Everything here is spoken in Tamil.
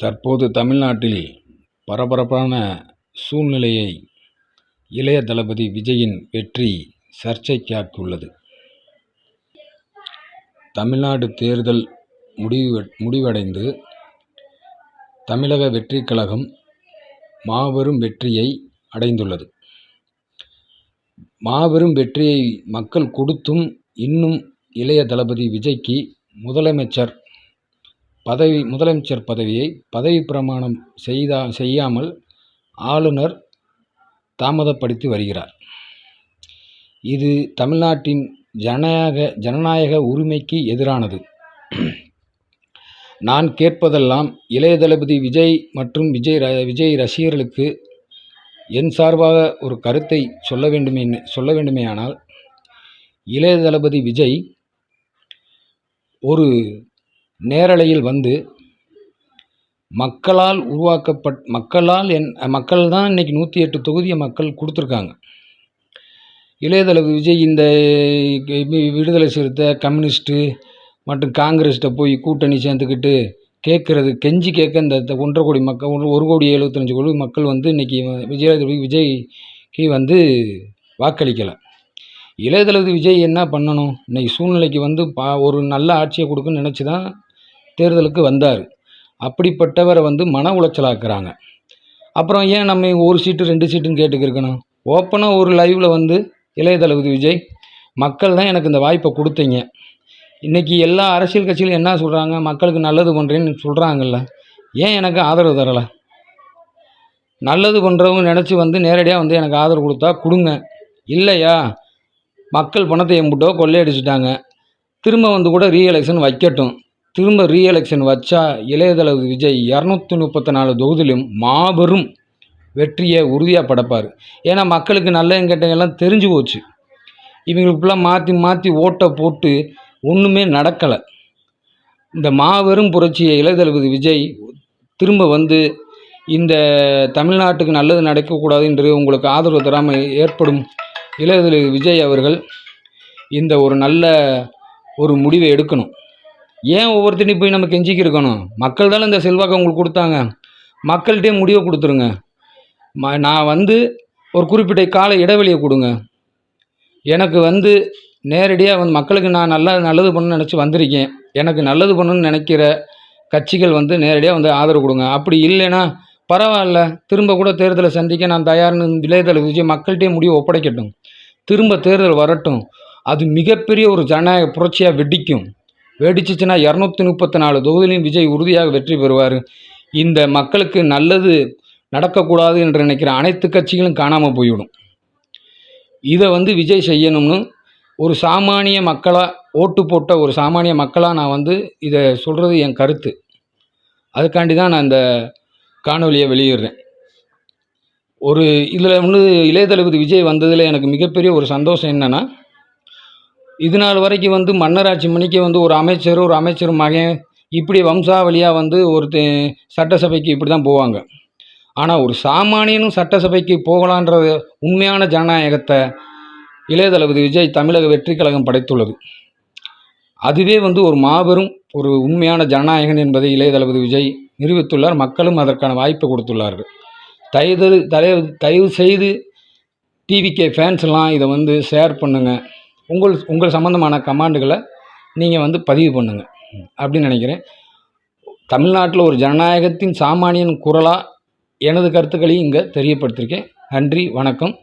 தற்போது தமிழ்நாட்டில் பரபரப்பான சூழ்நிலையை இளைய தளபதி விஜயின் வெற்றி சர்ச்சைக்காக்கியுள்ளது. தமிழ்நாடு தேர்தல் முடிவடைந்து தமிழக வெற்றிக் கழகம் மாபெரும் வெற்றியை அடைந்துள்ளது. மாபெரும் வெற்றியை மக்கள் கொடுத்தும் இன்னும் இளைய தளபதி விஜய்க்கு முதலமைச்சர் பதவியை பதவி பிரமாணம் செய்யாமல் ஆளுநர் தாமதப்படுத்தி வருகிறார். இது தமிழ்நாட்டின் ஜனநாயக உரிமைக்கு எதிரானது. நான் கேட்பதெல்லாம் இளைய தளபதி விஜய் மற்றும் விஜய் ரசிகர்களுக்கு என் சார்பாக ஒரு கருத்தை சொல்ல வேண்டுமேயானால், இளைய தளபதி விஜய் ஒரு நேரலையில் வந்து மக்கள் தான் இன்றைக்கி 108 தொகுதியை மக்கள் கொடுத்துருக்காங்க. இளைய தளபதி விஜய் இந்த விடுதலை சிறுத்தை, கம்யூனிஸ்ட்டு மற்றும் காங்கிரஸ்கிட்ட போய் கூட்டணி சேர்ந்துக்கிட்டு கெஞ்சி கேட்க இந்த 1.5 கோடி மக்கள் 1,75 கோடி மக்கள் வந்து இன்றைக்கி விஜய்க்கு வந்து வாக்களிக்கலை. இளைய தளபதி விஜய் என்ன பண்ணணும்? இன்றைக்கி சூழ்நிலைக்கு வந்து ஒரு நல்ல ஆட்சியை கொடுக்குன்னு நினச்சி தான் தேர்தலுக்கு வந்தார். அப்படிப்பட்டவரை வந்து மன உளைச்சலாக்குறாங்க. அப்புறம் ஏன் நம்ம 1 சீட்டு 2 சீட்டுன்னு கேட்டுக்கிருக்கணும்? ஓப்பனாக ஒரு லைவில் வந்து இளைய தளபதி விஜய், மக்கள் தான் எனக்கு இந்த வாய்ப்பை கொடுத்தீங்க. இன்றைக்கி எல்லா அரசியல் கட்சிகளும் என்ன சொல்கிறாங்க? மக்களுக்கு நல்லது பண்ணுறேன்னு சொல்கிறாங்கல்ல, ஏன் எனக்கு ஆதரவு தரலை? நல்லது பண்ணுறவங்க நினச்சி வந்து நேரடியாக வந்து எனக்கு ஆதரவு கொடுத்தா கொடுங்க. இல்லையா, மக்கள் பணத்தை எம்பிட்டோ கொள்ளையடிச்சிட்டாங்க, திரும்ப வந்து கூட ரீஎலெக்ஷன் வைக்கட்டும். திரும்ப ரீஎலெக்ஷன் வச்சா இளைய தளபதி விஜய் 234 தொகுதியிலும் மாபெரும் வெற்றியை உறுதியாக படைப்பார். ஏன்னா மக்களுக்கு நல்ல கெட்டங்கெல்லாம் தெரிஞ்சு போச்சு. இவங்களுக்குலாம் மாற்றி ஓட்டை போட்டு ஒன்றுமே நடக்கலை. இந்த மாபெரும் புரட்சியை இளைய தளபதி விஜய் திரும்ப வந்து இந்த தமிழ்நாட்டுக்கு நல்லது நடக்கக்கூடாது என்று உங்களுக்கு ஆதரவு தராமல் ஏற்படும் இளைய தளபதி விஜய் அவர்கள் இந்த ஒரு நல்ல ஒரு முடிவை எடுக்கணும். ஏன் ஒவ்வொருத்தனையும் போய் நம்ம கெஞ்சிக்கு இருக்கணும்? மக்கள் தானே இந்த செல்வாக்கை உங்களுக்கு கொடுத்தாங்க. மக்கள்கிட்டே முடிவை கொடுத்துருங்க. நான் வந்து ஒரு குறிப்பிட்ட கால இடைவெளியை கொடுங்க. எனக்கு வந்து நேரடியாக வந்து மக்களுக்கு நான் நல்லது பண்ணணும்னு நினச்சி வந்திருக்கேன். எனக்கு நல்லது பண்ணணும்னு நினைக்கிற கட்சிகள் வந்து நேரடியாக வந்து ஆதரவு கொடுங்க. அப்படி இல்லைன்னா பரவாயில்ல, திரும்ப கூட தேர்தலை சந்திக்க நான் தயார்னு இளைய தளபதி விஜய் மக்கள்கிட்டே முடிவை ஒப்படைக்கட்டும். திரும்ப தேர்தல் வரட்டும். அது மிகப்பெரிய ஒரு ஜனநாயக புரட்சியாக வெடிச்சிச்சுன்னா 234 தொகுதியிலையும் விஜய் உறுதியாக வெற்றி பெறுவார். இந்த மக்களுக்கு நல்லது நடக்கக்கூடாது என்று நினைக்கிற அனைத்து கட்சிகளும் காணாமல் போய்விடும். இதை வந்து விஜய் செய்யணும்னு ஒரு சாமானிய மக்களாக ஓட்டு போட்ட ஒரு சாமானிய மக்களாக நான் வந்து இதை சொல்கிறது என் கருத்து. அதுக்காண்டி தான் நான் இந்த காணொலியை வெளியிடுறேன். இதில் வந்து இளைய தளபதி விஜய் வந்ததில் எனக்கு மிகப்பெரிய ஒரு சந்தோஷம் என்னென்னா, இது நாள் வரைக்கும் வந்து மன்னராட்சி மணிக்கு வந்து ஒரு அமைச்சர் மகன் இப்படி வம்சாவளியாக வந்து சட்டசபைக்கு இப்படி தான் போவாங்க. ஆனால் ஒரு சாமானியனும் சட்டசபைக்கு போகலான்ற உண்மையான ஜனநாயகத்தை இளைய தளபதி விஜய் தமிழக வெற்றி கழகம் படைத்துள்ளது. அதுவே வந்து ஒரு மாபெரும் ஒரு உண்மையான ஜனநாயகன் என்பதை இளைய தளபதி விஜய் நிரூபித்துள்ளார். மக்களும் அதற்கான வாய்ப்பை கொடுத்துள்ளார்கள். தயவு செய்து டிவிகே ஃபேன்ஸ்லாம் இதை வந்து ஷேர் பண்ணுங்கள். உங்கள் சம்மந்தமான கமெண்டுகளை நீங்கள் வந்து பதிவு பண்ணுங்கள் அப்படின்னு நினைக்கிறேன். தமிழ்நாட்டில் ஒரு ஜனநாயகத்தின் சாமானியன் குரலாக எனது கருத்துக்களையும் இங்கே தெரியப்படுத்தியிருக்கேன். நன்றி, வணக்கம்.